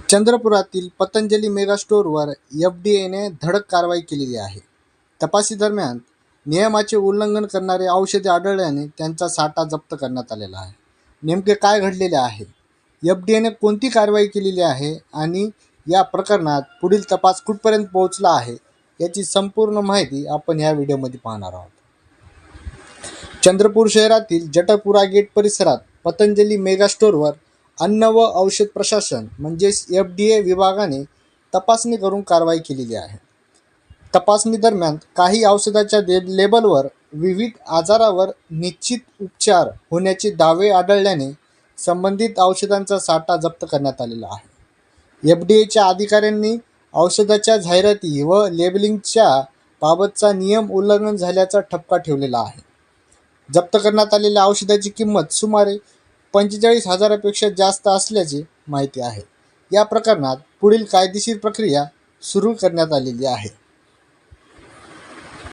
चंद्रपुरातील Patanjali mega स्टोअरवर एफ.डी.एने धडक कारवाई केलेली आहे. तपासणीदरम्यान नियमाचे उल्लंघन करणारे औषधे आढळल्याने त्यांचा साठा जप्त करण्यात आलेला आहे. नेमके काय घडलेले आहे, एफ.डी.एने कोणती कारवाई केलेली आहे आणि या प्रकरणात पुढील तपास कुठपर्यंत पोहोचला आहे, याची संपूर्ण माहिती आपण या व्हिडिओमध्ये पाहणार आहोत. चंद्रपूर शहरातील जटपुरा गेट परिसरात पतंजली मेगा स्टोअरवर अन्न व औषध प्रशासन म्हणजेच एफ.डी.ए विभागाने तपासणी करून कारवाई केलेली आहे. तपासणी दरम्यान काही औषधाच्या लेबलवर विविध आजारावर निश्चित उपचार होण्याचे दावे आढळल्याने संबंधित औषधांचा साठा जप्त करण्यात आलेला आहे. एफ.डी.एच्या अधिकाऱ्यांनी औषधाच्या जाहिराती व लेबलिंगच्या बाबतचा नियम उल्लंघन झाल्याचा ठपका ठेवलेला आहे. जप्त करण्यात आलेल्या औषधाची किंमत सुमारे 45,000पेक्षा जास्त असल्याची माहिती आहे. या प्रकरणात पुढील कायदेशीर प्रक्रिया सुरू करण्यात आलेली आहे.